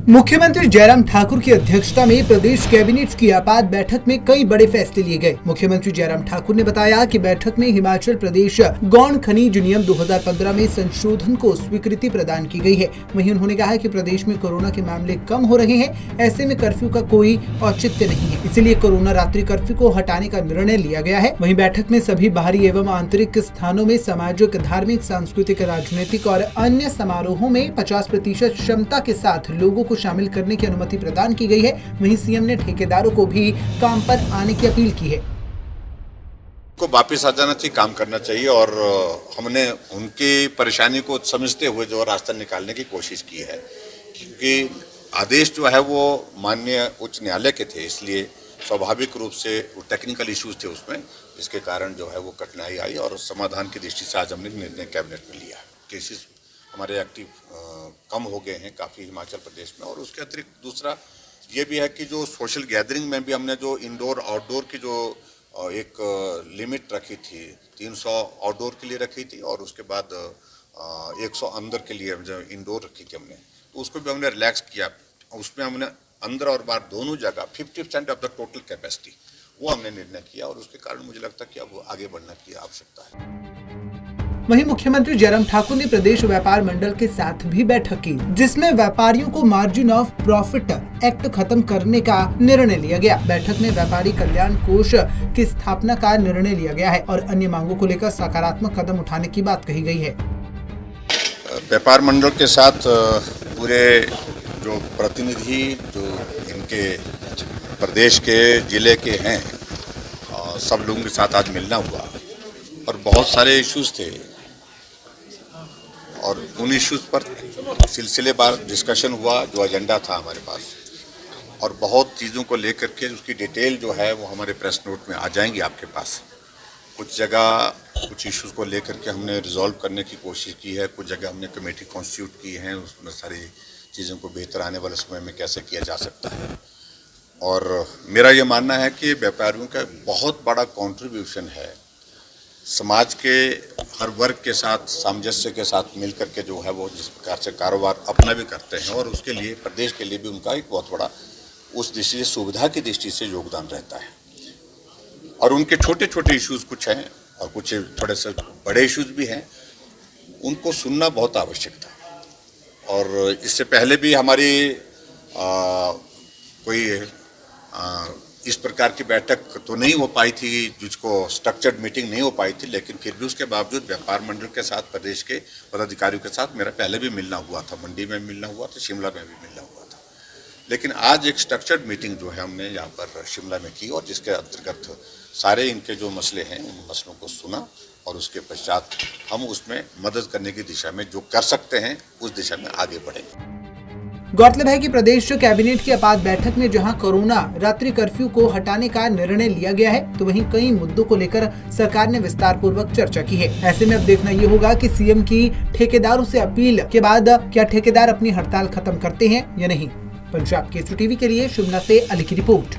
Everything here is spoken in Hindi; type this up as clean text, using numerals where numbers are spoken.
मुख्यमंत्री जयराम ठाकुर की अध्यक्षता में प्रदेश कैबिनेट की आपात बैठक में कई बड़े फैसले लिए गए। मुख्यमंत्री जयराम ठाकुर ने बताया कि बैठक में हिमाचल प्रदेश गौण खनिज नियम 2015 में संशोधन को स्वीकृति प्रदान की गई है। वहीं उन्होंने कहा कि प्रदेश में कोरोना के मामले कम हो रहे हैं, ऐसे में कर्फ्यू का कोई औचित्य नहीं है, इसीलिए कोरोना रात्रि कर्फ्यू को हटाने का निर्णय लिया गया है। वहीं बैठक में सभी बाहरी एवं आंतरिक स्थानों में सामाजिक, धार्मिक, सांस्कृतिक, राजनीतिक और अन्य समारोहों में 50% क्षमता के साथ लोगों को शामिल करने की अनुमति प्रदान की गई है। वहीं सीएम ने ठेकेदारों को भी काम पर आने की अपील की है। को वापस आ जाना चाहिए, काम करना चाहिए और हमने उनकी परेशानी को समझते हुए जो रास्ता निकालने की कोशिश की है, क्योंकि आदेश जो है वो माननीय उच्च न्यायालय के थे, इसलिए स्वाभाविक रूप से टेक्निकल इश्यूज थे उसमें, जिसके कारण जो है वो कठिनाई आई और समाधान की दृष्टि से आज हमने निर्णय कैबिनेट में लिया। केसेस हमारे एक्टिव कम हो गए हैं काफ़ी हिमाचल प्रदेश में, और उसके अतिरिक्त दूसरा ये भी है कि जो सोशल गैदरिंग में भी हमने जो इंडोर आउटडोर की जो एक लिमिट रखी थी, 300 आउटडोर के लिए रखी थी और उसके बाद 100 अंदर के लिए जो इंडोर रखी थी हमने, तो उसको भी हमने रिलैक्स किया। उसमें हमने अंदर और बाहर दोनों जगह 50% ऑफ द टोटल कैपेसिटी वो हमने निर्णय किया, और उसके कारण मुझे लगता है कि अब आगे बढ़ने की आवश्यकता है। वहीं मुख्यमंत्री जयराम ठाकुर ने प्रदेश व्यापार मंडल के साथ भी बैठक की, जिसमें व्यापारियों को मार्जिन ऑफ प्रॉफिट एक्ट खत्म करने का निर्णय लिया गया। बैठक में व्यापारी कल्याण कोष की स्थापना का निर्णय लिया गया है और अन्य मांगों को लेकर सकारात्मक कदम उठाने की बात कही गई है। व्यापार मंडल के साथ पूरे जो प्रतिनिधि जो इनके प्रदेश के जिले के हैं, सब लोगों के साथ आज मिलना हुआ और बहुत सारे इश्यूज थे और उन इश्यूज पर सिलसिलेवार डिस्कशन हुआ जो एजेंडा था हमारे पास, और बहुत चीज़ों को लेकर के उसकी डिटेल जो है वो हमारे प्रेस नोट में आ जाएंगी आपके पास। कुछ जगह कुछ इश्यूज को लेकर के हमने रिजॉल्व करने की कोशिश की है, कुछ जगह हमने कमेटी कॉन्स्टिट्यूट की है, उसमें सारी चीज़ों को बेहतर आने वाले समय में कैसे किया जा सकता है। और मेरा ये मानना है कि व्यापारियों का बहुत बड़ा कॉन्ट्रीब्यूशन है, समाज के हर वर्ग के साथ सामंजस्य के साथ मिल करके जो है वो जिस प्रकार से कारोबार अपना भी करते हैं, और उसके लिए प्रदेश के लिए भी उनका एक बहुत बड़ा उस दृष्टि से सुविधा की दृष्टि से योगदान रहता है। और उनके छोटे छोटे इश्यूज कुछ हैं और कुछ थोड़े से बड़े इश्यूज भी हैं, उनको सुनना बहुत आवश्यक था। और इससे पहले भी हमारी कोई इस प्रकार की बैठक तो नहीं हो पाई थी, जिसको स्ट्रक्चर्ड मीटिंग नहीं हो पाई थी, लेकिन फिर भी उसके बावजूद व्यापार मंडल के साथ प्रदेश के पदाधिकारियों के साथ मेरा पहले भी मिलना हुआ था, मंडी में मिलना हुआ था, शिमला में भी मिलना हुआ था। लेकिन आज एक स्ट्रक्चर्ड मीटिंग जो है हमने यहाँ पर शिमला में की, और जिसके अंतर्गत सारे इनके जो मसले हैं उन मसलों को सुना, और उसके पश्चात हम उसमें मदद करने की दिशा में जो कर सकते हैं उस दिशा में आगे बढ़ेंगे। गौरतलब है कि प्रदेश कैबिनेट की आपात बैठक में जहां कोरोना रात्रि कर्फ्यू को हटाने का निर्णय लिया गया है, तो वहीं कई मुद्दों को लेकर सरकार ने विस्तार पूर्वक चर्चा की है। ऐसे में अब देखना ये होगा कि सीएम की ठेकेदारों से अपील के बाद क्या ठेकेदार अपनी हड़ताल खत्म करते हैं या नहीं। पंजाब केसरी टीवी के लिए शिमला से अली की रिपोर्ट।